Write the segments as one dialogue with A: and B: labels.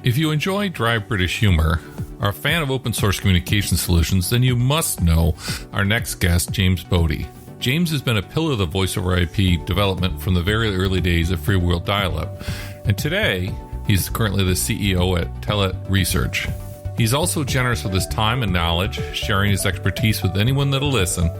A: If you enjoy dry British humor, are a fan of open source communication solutions, then you must know our next guest, James Bodie. James has been a pillar of the voice over IP development from the very early days of free world dial-up, and today he's currently the CEO at Telet Research. He's also generous with his time and knowledge, sharing his expertise with anyone that'll listen.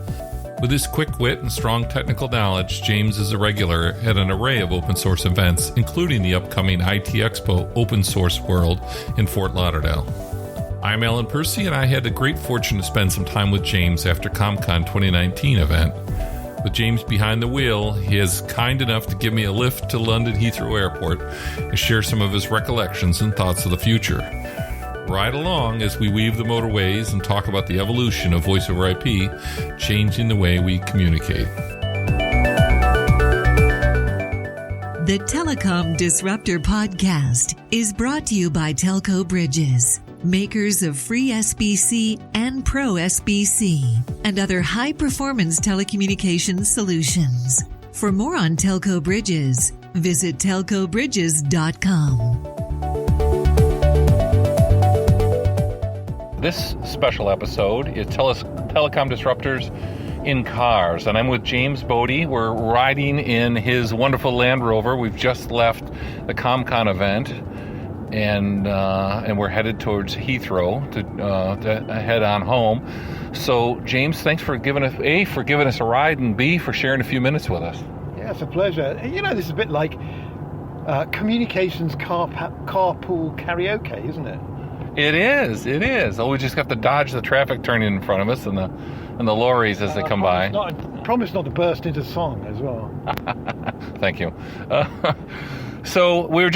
A: With his quick wit and strong technical knowledge, James is a regular at an array of open source events, including the upcoming IT Expo Open Source World in Fort Lauderdale. I'm Alan Percy, and I had the great fortune to spend some time with James after CommCon 2019 event. With James behind the wheel, he is kind enough to give me a lift to London Heathrow Airport and share some of his recollections and thoughts of the future. Ride along as we weave the motorways and talk about the evolution of voice over IP, changing the way we communicate.
B: The Telecom Disruptor Podcast is brought to you by Telco Bridges, makers of free SBC and Pro SBC, and other high-performance telecommunications solutions. For more on Telco Bridges, visit telcobridges.com.
A: This special episode is Telecom Disruptors in Cars, and I'm with James Bodie. We're riding in his wonderful Land Rover. We've just left the CommCon event, and we're headed towards Heathrow to head on home. So, James, thanks for giving us a ride, and B, for sharing a few minutes with us.
C: Yeah, it's a pleasure. You know, this is a bit like communications carpool karaoke, isn't it?
A: It is. Oh, we just have to dodge the traffic turning in front of us and the lorries as they come by.
C: Promise not to burst into song as well.
A: Thank you. So we're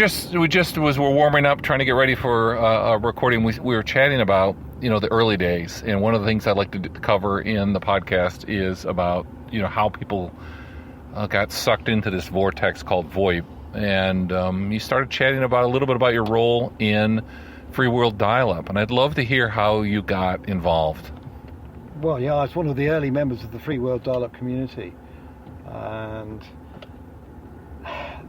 A: warming up, trying to get ready for a recording. We were chatting about the early days, and one of the things I'd like to cover in the podcast is about how people got sucked into this vortex called VoIP, and you started chatting about a little bit about your role in free world dial-up, and I'd love to hear how you got involved.
C: Well, yeah, I was one of the early members of the free world dial-up community, and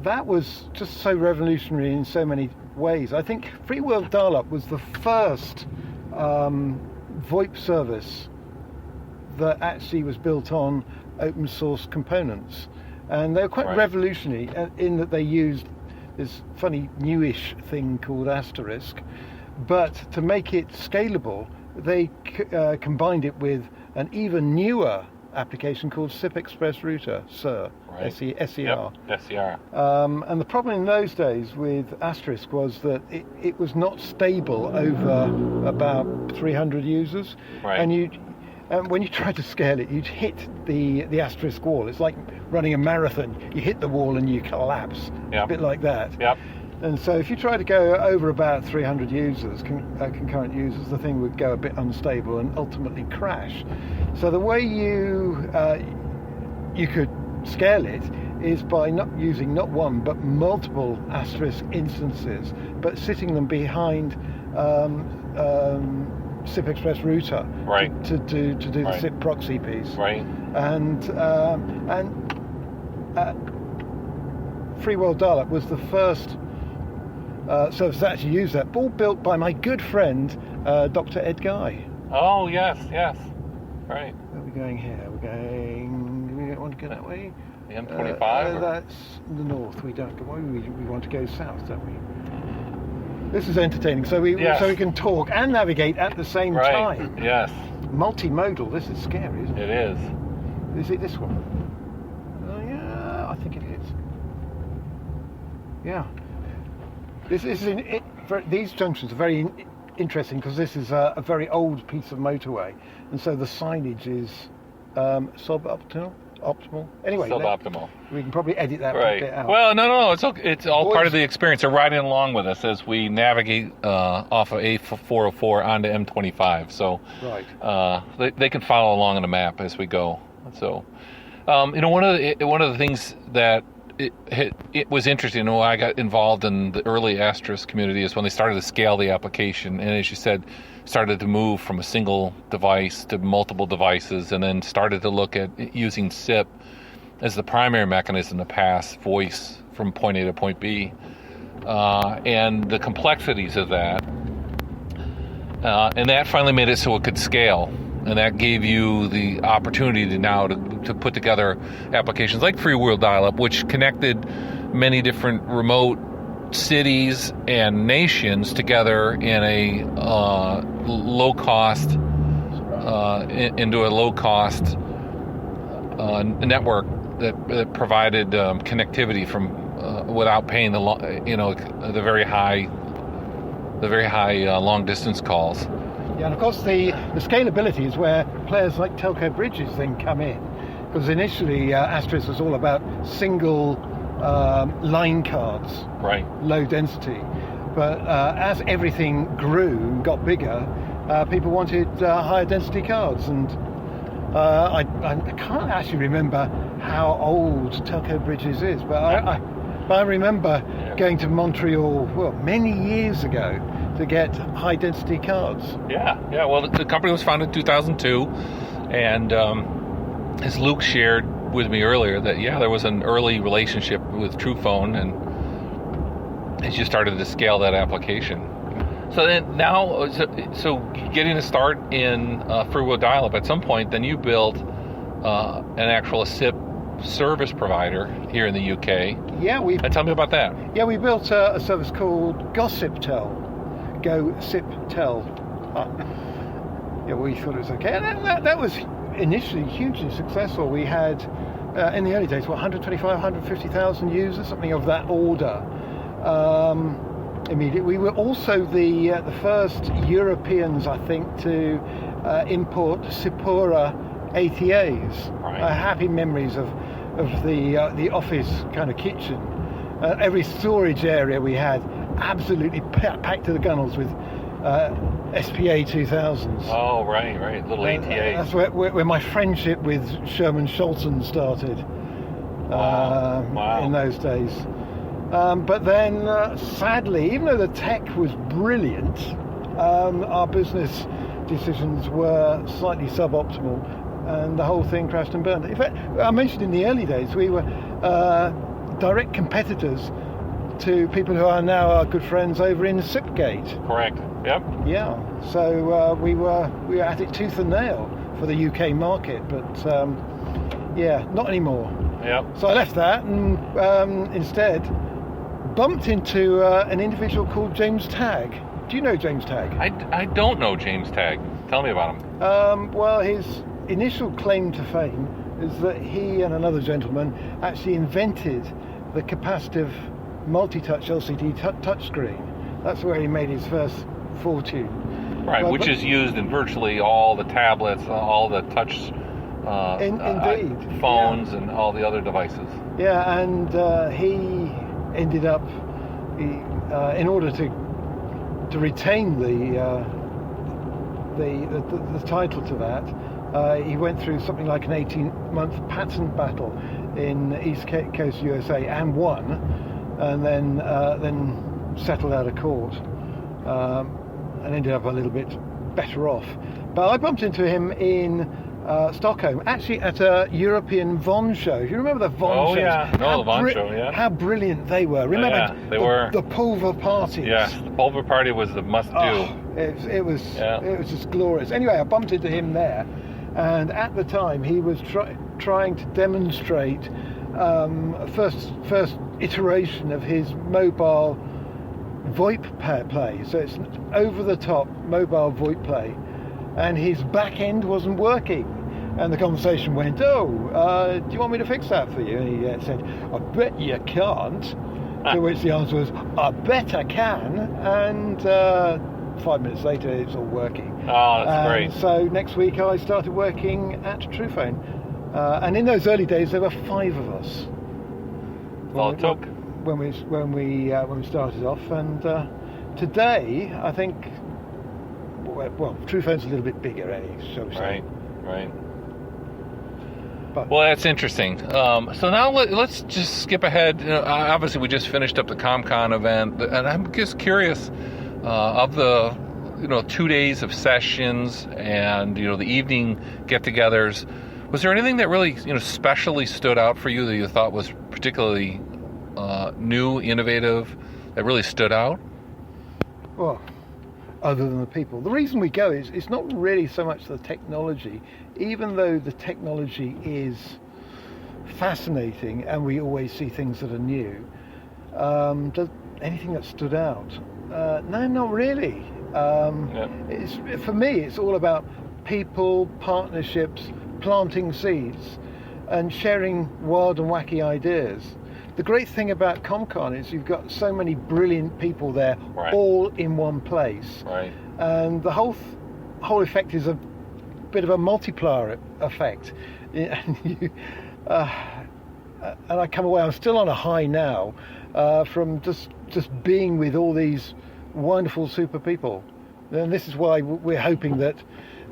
C: that was just so revolutionary in so many ways. I think free world dial-up was the first VoIP service that actually was built on open source components, and they were quite revolutionary in that they used this funny newish thing called Asterisk, but to make it scalable, they combined it with an even newer application called SIP Express Router, SER, SER.
A: Yep, SER.
C: And the problem in those days with Asterisk was that it was not stable over about 300 users, and when you tried to scale it, you'd hit the Asterisk wall. It's like running a marathon. You hit the wall and you collapse.
A: Yep.
C: A bit like that.
A: Yep.
C: And so if you try to go over about 300 users, concurrent users, the thing would go a bit unstable and ultimately crash. So the way you could scale it is by not using not one but multiple Asterisk instances, but sitting them behind SIP Express Router to do the SIP proxy piece.
A: Right.
C: And free world dial-up was the first service to actually use that, all built by my good friend Dr. Ed Guy.
A: Oh yes, right.
C: Where are we going here? Do we want to go that way?
A: The M25?
C: That's the north. We don't go. We want to go south, don't we? This is entertaining, so we can talk and navigate at the same time.
A: Yes.
C: Multimodal. This is scary, isn't it?
A: It is.
C: Is it this one? Yeah, I think it is. Yeah. These junctions are very interesting because this is a very old piece of motorway, and so the signage is suboptimal. Anyway,
A: suboptimal.
C: We can probably edit that bit out.
A: Well, no, it's all part of the experience. They're riding along with us as we navigate off of A404 onto M25. So they can follow along on the map as we go. So one of the things that it was interesting. When I got involved in the early Asterisk community is when they started to scale the application, and as you said, started to move from a single device to multiple devices, and then started to look at using SIP as the primary mechanism to pass voice from point A to point B. and the complexities of that. And that finally made it so it could scale. And that gave you the opportunity to put together applications like freewheel dial-up, which connected many different remote cities and nations together in a low-cost network that provided connectivity from without paying the very high long distance calls.
C: Yeah, and of course the scalability is where players like Telco Bridges then come in, because initially Asterisk was all about single line cards,
A: right,
C: low density, but as everything grew and got bigger, people wanted higher density cards, and I can't actually remember how old Telco Bridges is, but I remember going to Montreal, many years ago, to get high density cards.
A: Yeah. Well, the company was founded in 2002, and as Luke shared with me earlier, that there was an early relationship with TruePhone, and as you started to scale that application. So then now, so getting a start in freewheel dial-up, at some point, then you built an actual SIP service provider here in the UK.
C: Yeah,
A: and tell me about that.
C: Yeah, we built a service called GoSipTel. We thought it was okay, and that was initially hugely successful. We had in the early days 125,000-150,000 users, something of that order. Immediately, we were also the first Europeans, I think, to import Sipora ATAs.
A: Right.
C: Happy memories of the office kind of kitchen. Every storage area we had absolutely packed to the gunnels with SPA 2000s.
A: Oh, right, little ATAs.
C: That's where my friendship with Sherman Scholten started.
A: Wow.
C: In those days. But then, sadly, even though the tech was brilliant, our business decisions were slightly suboptimal, and the whole thing crashed and burned. In fact, I mentioned in the early days, we were direct competitors to people who are now our good friends over in Sipgate.
A: Correct. Yep.
C: Yeah. So we were at it tooth and nail for the UK market, but not anymore.
A: Yep.
C: So I left that and instead bumped into an individual called James Tagg. Do you know James Tagg?
A: I don't know James Tagg. Tell me about him.
C: Well, his initial claim to fame is that he and another gentleman actually invented the capacitive multi-touch LCD touchscreen. That's where he made his first fortune.
A: Right, which is used in virtually all the tablets, all the touch
C: indeed.
A: Phones, and all the other devices.
C: Yeah, and he ended up, in order to retain the title to that, he went through something like an 18-month patent battle in East Coast USA and won, and then settled out of court, and ended up a little bit better off. But I bumped into him in Stockholm, actually at a European Von show. Do you remember the Von shows?
A: Oh, yeah. The Von show, yeah.
C: How brilliant they were. Remember the Pulver parties?
A: Yeah, the Pulver party was the must-do.
C: Oh, it was just glorious. Anyway, I bumped into him there, and at the time he was trying to demonstrate first iteration of his mobile VoIP play. So it's over-the-top mobile VoIP play, and his back end wasn't working. And the conversation went, do you want me to fix that for you? And he said, I bet you can't. To which the answer was, I bet I can. And 5 minutes later, it's all working.
A: Oh, that's great.
C: So next week, I started working at TruePhone. And in those early days, there were 5 of us.
A: All it took.
C: When we started off. And today, I think, well, TruePhone's a little bit bigger, shall we say.
A: Right. Well, that's interesting. So now let's just skip ahead. Obviously, we just finished up the CommCon event, and I'm just curious of the 2 days of sessions and the evening get-togethers. Was there anything that really specially stood out for you that you thought was particularly new, innovative, that really stood out?
C: Well, other than the people. The reason we go is it's not really so much the technology, even though the technology is fascinating and we always see things that are new. Does anything that stood out? No, not really. For me, it's all about people, partnerships, planting seeds, and sharing wild and wacky ideas. The great thing about CommCon is you've got so many brilliant people there, all in one place.
A: Right.
C: And the whole effect is a bit of a multiplier effect. And I come away, I'm still on a high now from just being with all these wonderful super people. And this is why we're hoping that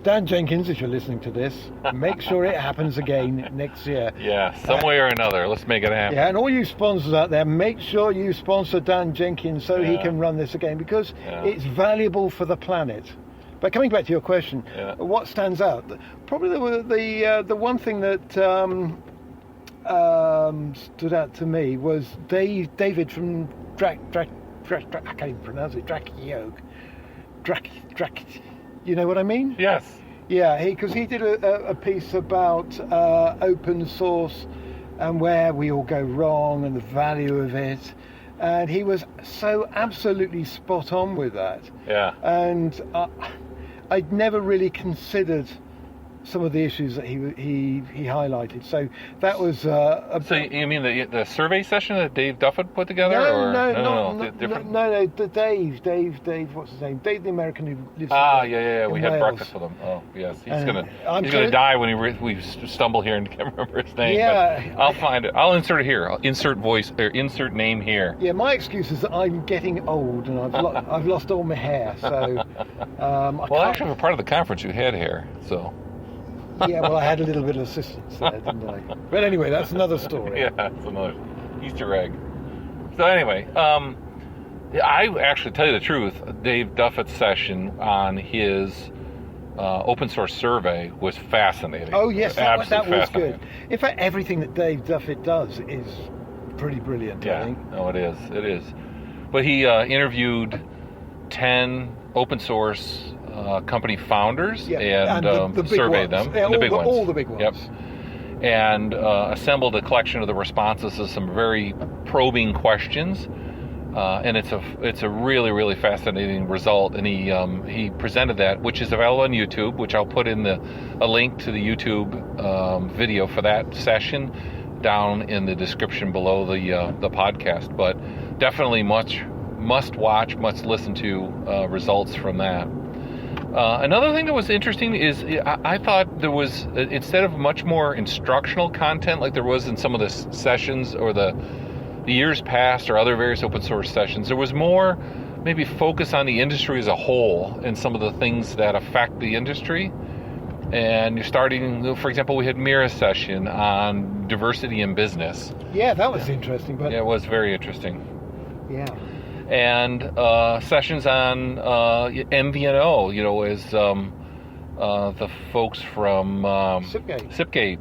C: Dan Jenkins, if you're listening to this, make sure it happens again next year.
A: Yeah, some way or another. Let's make it happen.
C: Yeah, and all you sponsors out there, make sure you sponsor Dan Jenkins so he can run this again, because it's valuable for the planet. But coming back to your question, what stands out? Probably the one thing that stood out to me was David from I can't even pronounce it, Drakiogue. You know what I mean?
A: Yes.
C: Yeah, because he did a piece about open source and where we all go wrong and the value of it. And he was so absolutely spot on with that. Yeah. And I'd never really considered some of the issues that he highlighted. So that was
A: So you mean the survey session that Dave Duffet put together?
C: No, Dave, what's his name? Dave, the American who lives in
A: we
C: Wales.
A: had breakfast with him. Oh, yes. He's gonna die when we stumble here and can't remember his name.
C: Yeah.
A: But I'll find it. I'll insert it here. I'll insert voice or insert name here.
C: Yeah, my excuse is that I'm getting old and I've lost all my hair. So
A: actually, for part of the conference you had hair, so.
C: Yeah, well, I had a little bit of assistance there, didn't I? But anyway, that's another story.
A: Yeah, that's another Easter egg. So anyway, I actually, tell you the truth, Dave Duffet's session on his open source survey was fascinating.
C: Oh, yes, that was good. In fact, everything that Dave Duffet does is pretty brilliant, I think.
A: No, it is. But he interviewed 10 open source company founders and surveyed them.
C: Yeah,
A: the big ones.
C: All the big ones.
A: Yep. And assembled a collection of the responses to some very probing questions. And it's a really, really fascinating result. And he presented that, which is available on YouTube, which I'll put in a link to the YouTube video for that session down in the description below the podcast. But definitely must watch, must listen to results from that. Another thing that was interesting is I thought there was, instead of much more instructional content like there was in some of the sessions or the years past or other various open source sessions, there was more maybe focus on the industry as a whole and some of the things that affect the industry. And you're starting, for example, we had Mira's session on diversity in business.
C: Yeah, that was interesting. But
A: yeah, it was very interesting.
C: Yeah.
A: And sessions on MVNO, as the folks from SIPGate,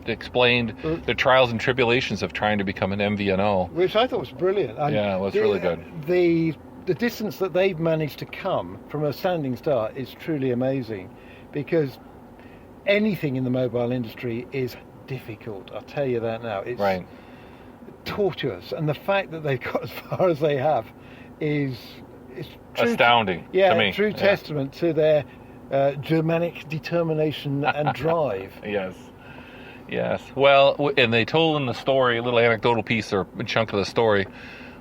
A: explained the trials and tribulations of trying to become an MVNO.
C: Which I thought was brilliant.
A: It was really good.
C: The distance that they've managed to come from a standing start is truly amazing, because anything in the mobile industry is difficult. I'll tell you that now. It's tortuous, and the fact that they've got as far as they have is
A: astounding to me.
C: True testament to their Germanic determination and drive.
A: Yes. Well, and they told in the story, a little anecdotal piece or a chunk of the story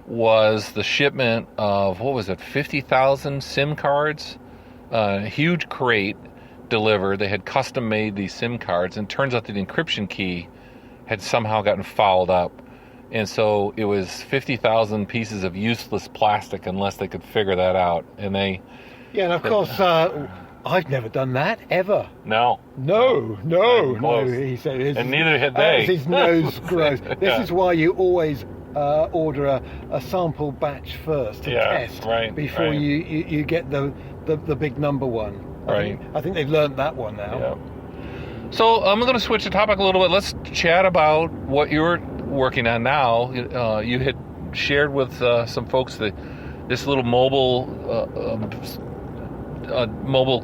A: was the shipment of 50,000 SIM cards, a huge crate delivered. They had custom made these SIM cards, and it turns out that the encryption key had somehow gotten fouled up. And so it was 50,000 pieces of useless plastic unless they could figure that out. And they...
C: Yeah, and of course, I've never done that, ever.
A: No,
C: he said.
A: And neither had they.
C: His nose grows. This is why you always order a sample batch first to test before you get the big number one. I think they've learned that one now.
A: Yeah. So I'm going to switch the topic a little bit. Let's chat about what you're working on now. You had shared with some folks this little mobile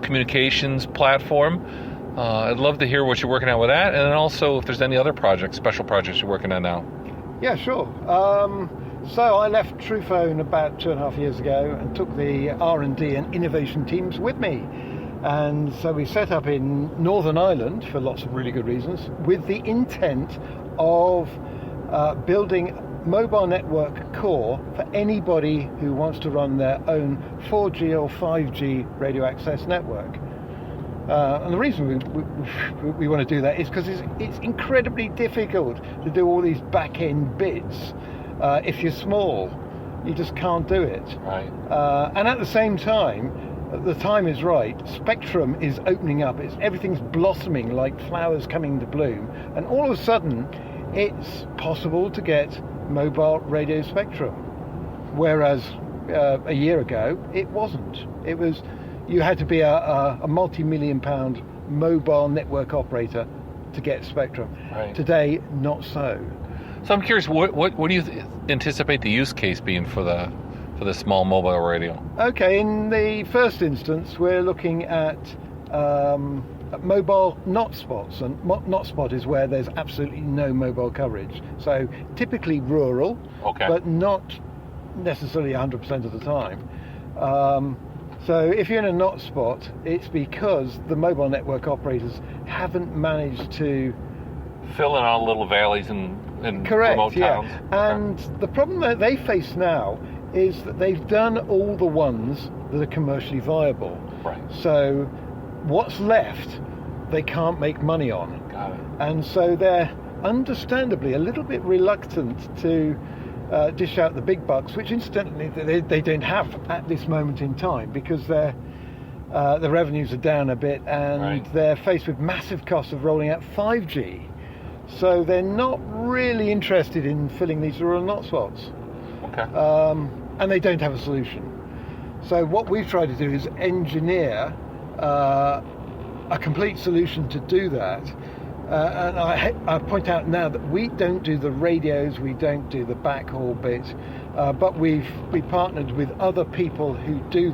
A: communications platform. I'd love to hear what you're working on with that, and then also if there's any other special projects you're working on now.
C: Yeah, sure. So I left Truphone about 2.5 years ago and took the R&D and innovation teams with me. And so we set up in Northern Ireland for lots of really good reasons with the intent of building mobile network core for anybody who wants to run their own 4G or 5G radio access network. And the reason we want to do that is because it's incredibly difficult to do all these back-end bits. If you're small, you just can't do it.
A: Right.
C: And at the same time, the time is right. Spectrum is opening up. Everything's blossoming like flowers coming to bloom. And all of a sudden, it's possible to get mobile radio spectrum. Whereas a year ago, it wasn't. You had to be a multi-million pound mobile network operator to get spectrum.
A: Right.
C: Today, not so.
A: So I'm curious, what do you anticipate the use case being for the small mobile radio?
C: Okay, in the first instance, we're looking at mobile not spots, and not spot is where there's absolutely no mobile coverage. So typically rural,
A: okay,
C: but not necessarily 100% of the time. So if you're in a not spot, it's because the mobile network operators haven't managed to
A: fill in all little valleys and
C: correct,
A: remote towns.
C: And the problem that they face now is that they've done all the ones that are commercially viable.
A: Right.
C: So what's left, they can't make money on.
A: Got it.
C: And so they're understandably a little bit reluctant to dish out the big bucks, which incidentally they don't have at this moment in time because the revenues are down a bit and
A: right,
C: they're faced with massive costs of rolling out 5G. So they're not really interested in filling these rural not spots.
A: Okay.
C: And they don't have a solution. So what we've tried to do is engineer a complete solution to do that. And I point out now that we don't do the radios, we don't do the backhaul bit, but we partnered with other people who do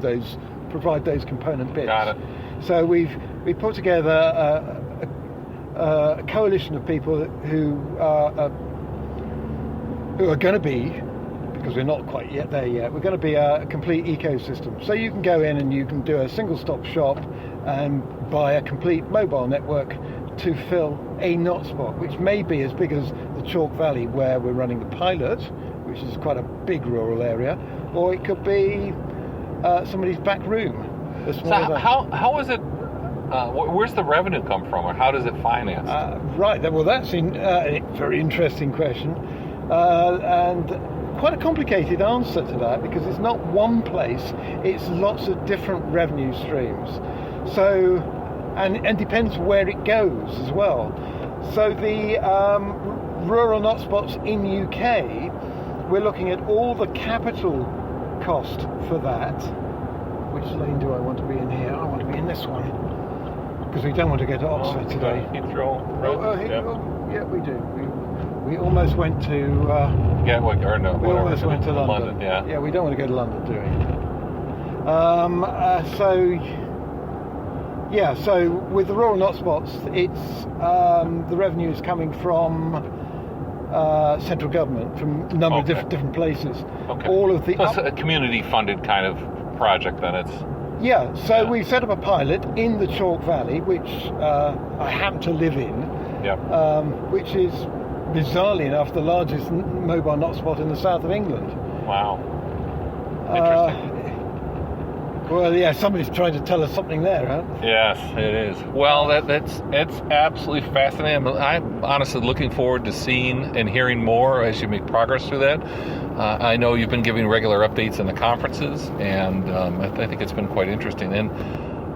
C: provide those component bits.
A: Got it.
C: So we put together a coalition of people who are going to be, because we're not quite yet there yet, we're going to be a complete ecosystem. So you can go in and you can do a single stop shop and buy a complete mobile network to fill a not spot, which may be as big as the Chalk Valley where we're running the pilot, which is quite a big rural area, or it could be somebody's back room.
A: So how is it, where's the revenue come from, or how does it finance?
C: Right, well that's a very interesting question, and quite a complicated answer to that, because it's not one place, it's lots of different revenue streams. So, and depends where it goes as well. So the rural not spots in UK, we're looking at all the capital cost for that. Which lane do I want to be in here? I want to be in this one, because we don't want to go to Oxford today.
A: Heathrow Road?
C: Yeah, we do. We almost went to
A: Gatwick, or no?
C: We almost went to London.
A: Yeah, we
C: don't want to go to London, do we? So with the rural not spots, it's the revenue is coming from central government, from a number of different places.
A: Okay.
C: All of the
A: so it's a community-funded kind of project, then.
C: We set up a pilot in the Chalk Valley, which I happen to live in.
A: Yeah.
C: Which is bizarrely enough the largest mobile not spot in the south of England.
A: Wow. Interesting.
C: Somebody's trying to tell us something there, huh?
A: Yes, it is. Well, it's absolutely fascinating. I'm honestly looking forward to seeing and hearing more as you make progress through that. I know you've been giving regular updates in the conferences, and I think it's been quite interesting. And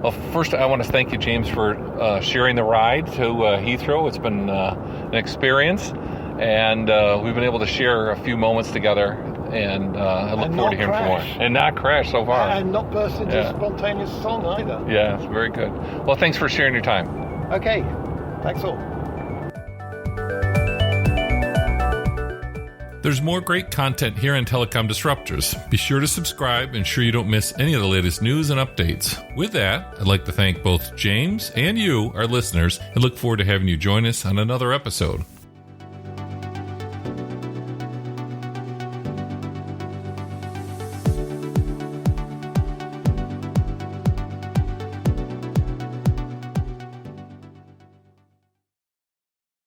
A: well, first, I want to thank you, James, for sharing the ride to Heathrow. It's been an experience, and we've been able to share a few moments together. And I look forward to hearing from more. And not crash so far.
C: And not burst into a spontaneous song either.
A: Yeah, it's very good. Well, thanks for sharing your time.
C: Okay, thanks all.
A: There's more great content here on Telecom Disruptors. Be sure to subscribe and ensure you don't miss any of the latest news and updates. With that, I'd like to thank both James and you, our listeners, and look forward to having you join us on another episode.